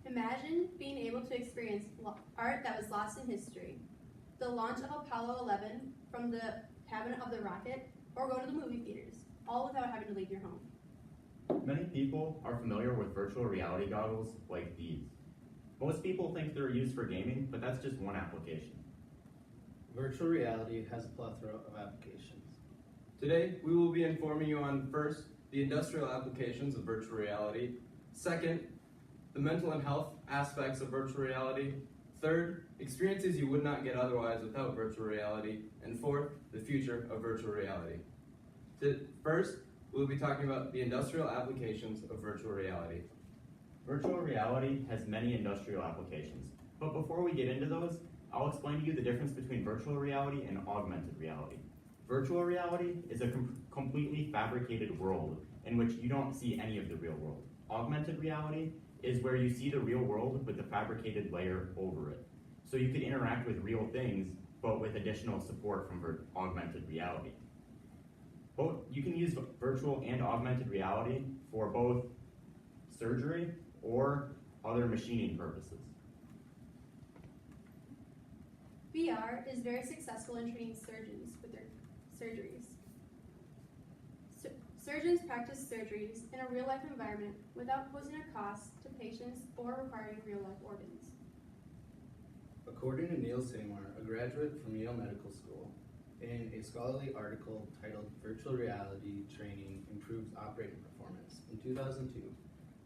Imagine being able to experience art that was lost in history, the launch of Apollo 11 from the cabin of the rocket, or go to the movie theaters, all without having to leave your home. Many people are familiar with virtual reality goggles like these. Most people think they're used for gaming, but that's just one application. Virtual reality has a plethora of applications. Today, we will be informing you on first, the industrial applications of virtual reality, second, the mental and health aspects of virtual reality, third, experiences you would not get otherwise without virtual reality, and fourth, the future of virtual reality. First, we'll be talking about the industrial applications of virtual reality. Virtual reality has many industrial applications, but before we get into those, I'll explain to you the difference between virtual reality and augmented reality. Virtual reality is a completely fabricated world in which you don't see any of the real world. Augmented reality is where you see the real world with the fabricated layer over it. So you could interact with real things, but with additional support from augmented reality. You can use virtual and augmented reality for both surgery or other machining purposes. VR is very successful in training surgeons with their surgeries. Surgeons practice surgeries in a real-life environment without posing a cost to patients or requiring real-life organs. According to Neil Seymour, a graduate from Yale Medical School, in a scholarly article titled Virtual Reality Training Improves Operating Performance in 2002,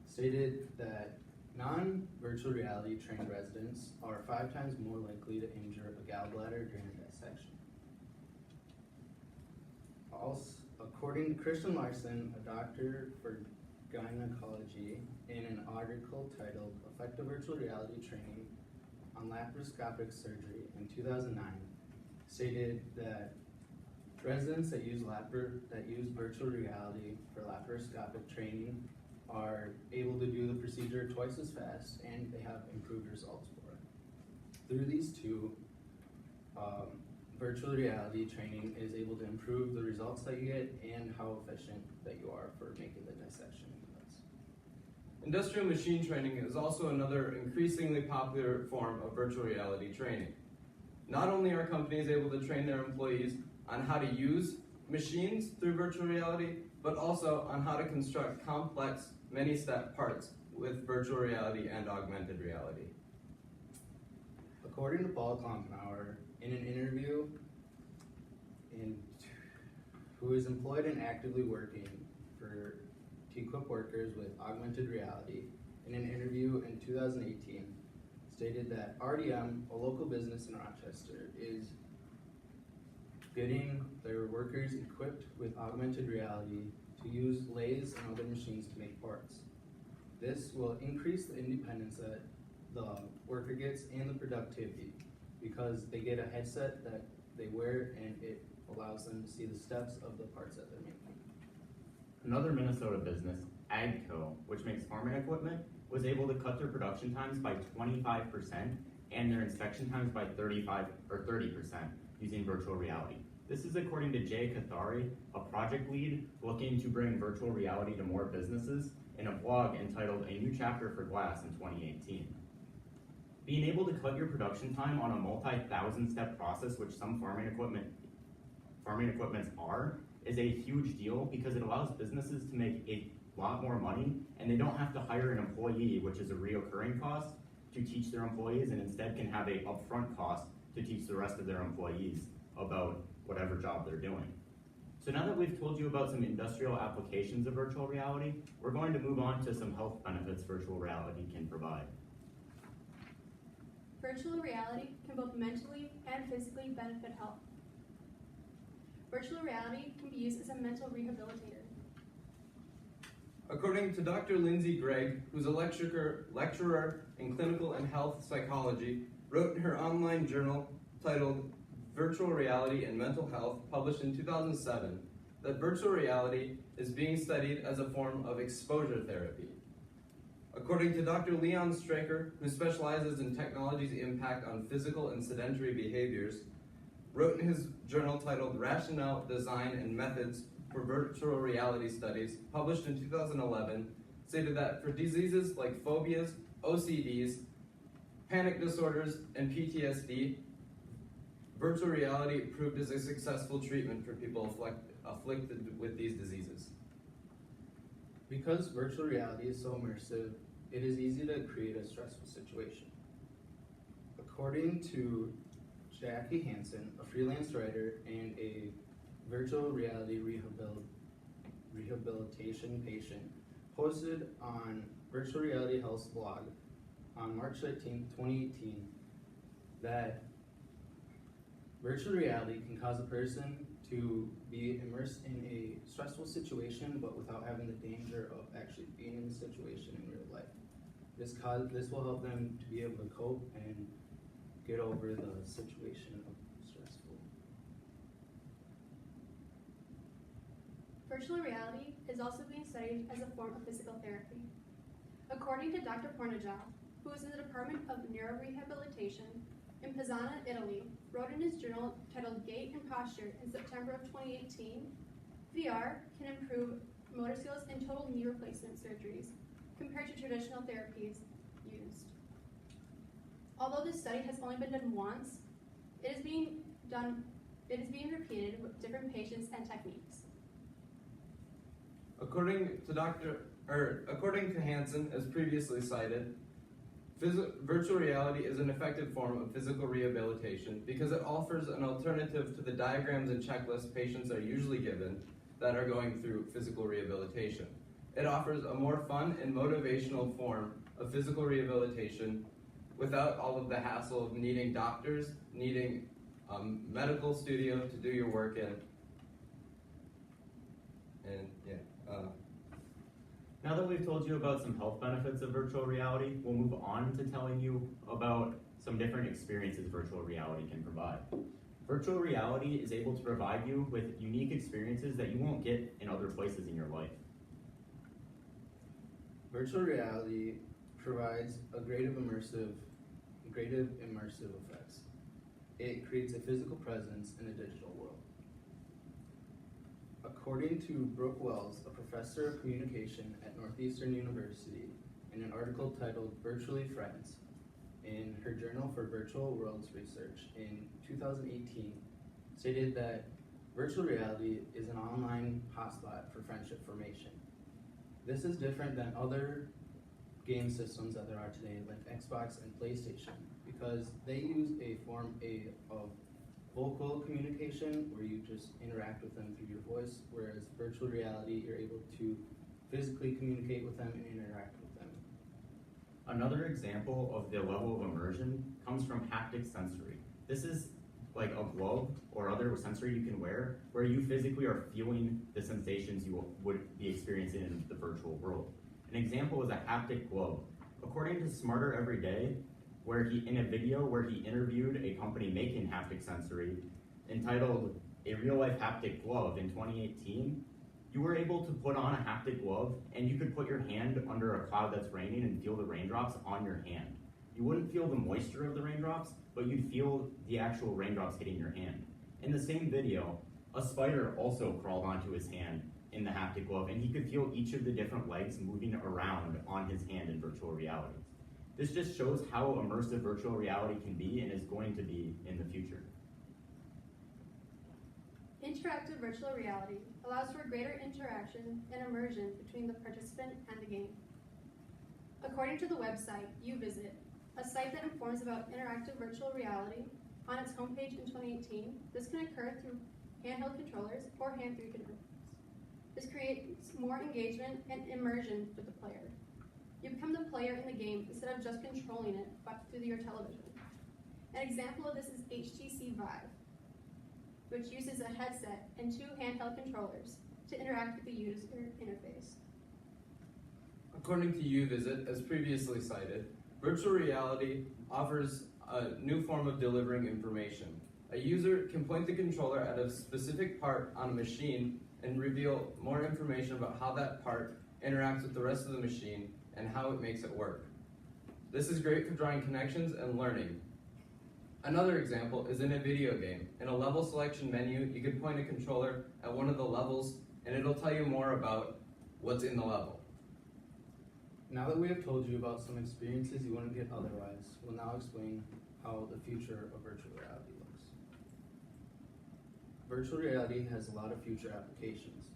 stated that non-virtual reality trained residents are 5 times more likely to injure a gallbladder during a dissection. Also, according to Christian Larson, a doctor for gynecology, in an article titled Effective Virtual Reality Training on Laparoscopic Surgery in 2009, stated that residents that use virtual reality for laparoscopic training are able to do the procedure twice as fast, and they have improved results for it. Through these two, virtual reality training is able to improve the results that you get and how efficient that you are for making the dissection. Industrial machine training is also another increasingly popular form of virtual reality training. Not only are companies able to train their employees on how to use machines through virtual reality, but also on how to construct complex, many-step parts with virtual reality and augmented reality. According to Paul Klompenauer, in an interview who is employed and actively working to equip workers with augmented reality, in an interview in 2018, stated that RDM, a local business in Rochester, is getting their workers equipped with augmented reality to use lathes and other machines to make parts. This will increase the independence that the worker gets and the productivity, because they get a headset that they wear and it allows them to see the steps of the parts that they're making. Another Minnesota business, AGCO, which makes farming equipment, was able to cut their production times by 25% and their inspection times by 30% using virtual reality. This is according to Jay Kathari, a project lead looking to bring virtual reality to more businesses, in a blog entitled A New Chapter for Glass in 2018. Being able to cut your production time on a multi-thousand step process, which some farming equipments are, is a huge deal because it allows businesses to make a lot more money, and they don't have to hire an employee, which is a reoccurring cost, to teach their employees, and instead can have a upfront cost to teach the rest of their employees about whatever job they're doing. So now that we've told you about some industrial applications of virtual reality, we're going to move on to some health benefits virtual reality can provide. Virtual reality can both mentally and physically benefit health. Virtual reality can be used as a mental rehabilitator. According to Dr. Lindsay Gregg, who's a lecturer in clinical and health psychology, wrote in her online journal titled Virtual Reality and Mental Health, published in 2007, that virtual reality is being studied as a form of exposure therapy. According to Dr. Leon Straker, who specializes in technology's impact on physical and sedentary behaviors, wrote in his journal titled Rationale, Design, and Methods for Virtual Reality Studies, published in 2011, stated that for diseases like phobias, OCDs, panic disorders, and PTSD, virtual reality proved as a successful treatment for people afflicted with these diseases. Because virtual reality is so immersive, it is easy to create a stressful situation. According to Jackie Hansen, a freelance writer and a virtual reality rehabilitation patient, posted on Virtual Reality Health's blog on March 13, 2018, that virtual reality can cause a person to be immersed in a stressful situation, but without having the danger of actually being in the situation in real life. This will help them to be able to cope and get over the situation of stressful. Virtual reality is also being studied as a form of physical therapy. According to Dr. Pornaja, who is in the Department of Neurorehabilitation in Pisana, Italy, wrote in his journal titled Gait and Posture in September of 2018, VR can improve motor skills in total knee replacement surgeries compared to traditional therapies used. Although this study has only been done once, it is being repeated with different patients and techniques. According to Hansen, as previously cited, virtual reality is an effective form of physical rehabilitation because it offers an alternative to the diagrams and checklists patients are usually given that are going through physical rehabilitation. It offers a more fun and motivational form of physical rehabilitation without all of the hassle of needing doctors, needing a medical studio to do your work in. And Now that we've told you about some health benefits of virtual reality, we'll move on to telling you about some different experiences virtual reality can provide. Virtual reality is able to provide you with unique experiences that you won't get in other places in your life. Virtual reality provides a great immersive effects. It creates a physical presence in a digital world. According to Brooke Wells, a professor of communication at Northeastern University, in an article titled Virtually Friends, in her Journal for Virtual Worlds Research in 2018, stated that virtual reality is an online hotspot for friendship formation. This is different than other game systems that there are today, like Xbox and PlayStation, because they use a form of vocal communication where you just interact with them through your voice, whereas virtual reality, you're able to physically communicate with them and interact with them. Another example of the level of immersion comes from haptic sensory. This is like a glove or other sensory you can wear where you physically are feeling the sensations you would be experiencing in the virtual world. An example is a haptic glove. According to Smarter Every Day, in a video where he interviewed a company making haptic sensory entitled A Real Life Haptic Glove in 2018, you were able to put on a haptic glove and you could put your hand under a cloud that's raining and feel the raindrops on your hand. You wouldn't feel the moisture of the raindrops, but you'd feel the actual raindrops hitting your hand. In the same video, a spider also crawled onto his hand in the haptic glove and he could feel each of the different legs moving around on his hand in virtual reality. This just shows how immersive virtual reality can be and is going to be in the future. Interactive virtual reality allows for greater interaction and immersion between the participant and the game. According to the website YouVisit, a site that informs about interactive virtual reality, on its homepage in 2018, this can occur through handheld controllers or hand-free controllers. This creates more engagement and immersion with the player. You become the player in the game instead of just controlling it through your television. An example of this is HTC Vive, which uses a headset and 2 handheld controllers to interact with the user interface. According to YouVisit, as previously cited, virtual reality offers a new form of delivering information. A user can point the controller at a specific part on a machine and reveal more information about how that part interacts with the rest of the machine and how it makes it work. This is great for drawing connections and learning. Another example is in a video game. In a level selection menu, you can point a controller at one of the levels and it'll tell you more about what's in the level. Now that we have told you about some experiences you wouldn't get otherwise, we'll now explain how the future of virtual reality looks. Virtual reality has a lot of future applications.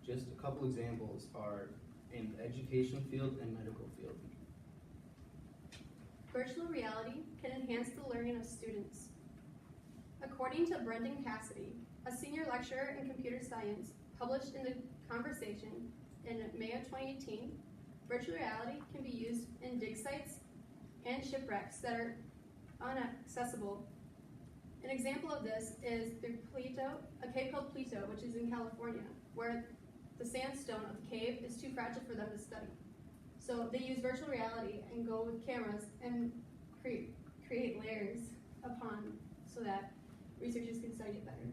Just a couple examples are in the education field and medical field. Virtual reality can enhance the learning of students. According to Brendan Cassidy, a senior lecturer in computer science, published in The Conversation in May of 2018, virtual reality can be used in dig sites and shipwrecks that are inaccessible. An example of this is the a cave called Pluto, which is in California, where the sandstone of the cave is too fragile for them to study. So they use virtual reality and go with cameras and create layers upon so that researchers can study it better.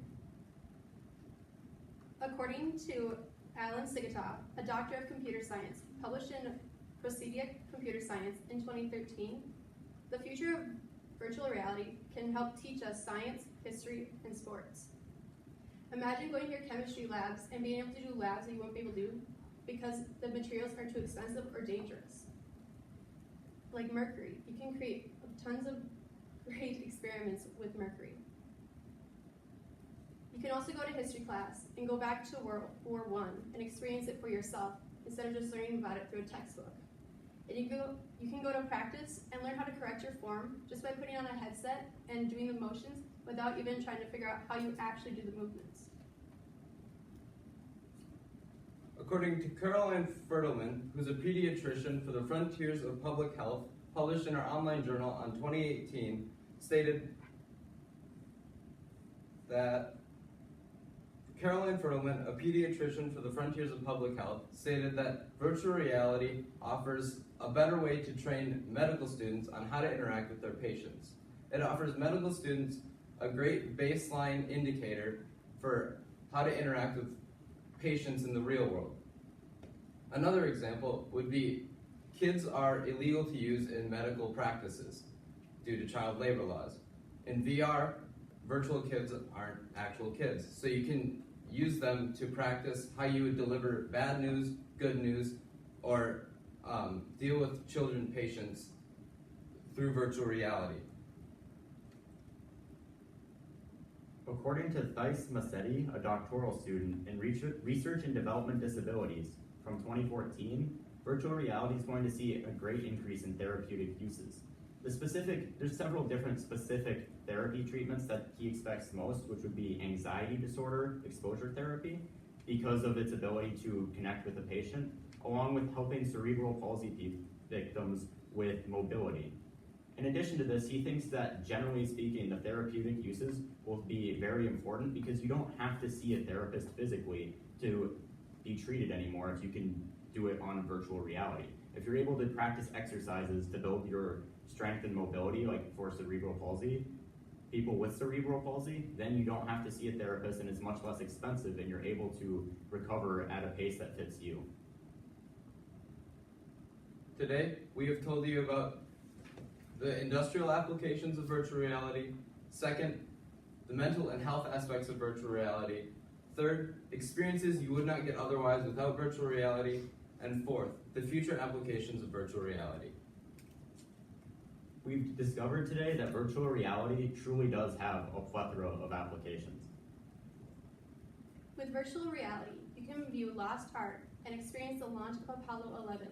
According to Alan Sigatoff, a doctor of computer science, published in Procedia Computer Science in 2013, the future of virtual reality can help teach us science, history, and sports. Imagine going to your chemistry labs and being able to do labs that you won't be able to do because the materials are too expensive or dangerous. Like mercury, you can create tons of great experiments with mercury. You can also go to history class and go back to World War I and experience it for yourself instead of just learning about it through a textbook. And you can go to practice and learn how to correct your form just by putting on a headset and doing the motions without even trying to figure out how you actually do the movements. According to Caroline Fertelman, who's a pediatrician for the Frontiers of Public Health, published in our online journal on 2018, stated that Caroline Fertelman, a pediatrician for the Frontiers of Public Health, stated that virtual reality offers a better way to train medical students on how to interact with their patients. It offers medical students a great baseline indicator for how to interact with patients in the real world. Another example would be kids are illegal to use in medical practices due to child labor laws. In VR, virtual kids aren't actual kids, so you can use them to practice how you would deliver bad news, good news, or deal with children patients through virtual reality. According to Thais Massetti, a doctoral student in research and development disabilities from 2014, virtual reality is going to see a great increase in therapeutic uses. There's several different specific therapy treatments that he expects most, which would be anxiety disorder exposure therapy, because of its ability to connect with the patient, along with helping cerebral palsy victims with mobility. In addition to this, he thinks that generally speaking, the therapeutic uses will be very important because you don't have to see a therapist physically to be treated anymore if you can do it on virtual reality. If you're able to practice exercises to build your strength and mobility, like for cerebral palsy, people with cerebral palsy, then you don't have to see a therapist and it's much less expensive and you're able to recover at a pace that fits you. Today, we have told you about the industrial applications of virtual reality. Second, the mental and health aspects of virtual reality. Third, experiences you would not get otherwise without virtual reality. And fourth, the future applications of virtual reality. We've discovered today that virtual reality truly does have a plethora of applications. With virtual reality, you can view lost art and experience the launch of Apollo 11.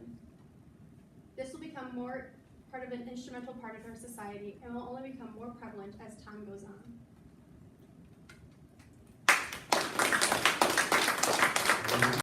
This will become more part of an instrumental part of our society and will only become more prevalent as time goes on.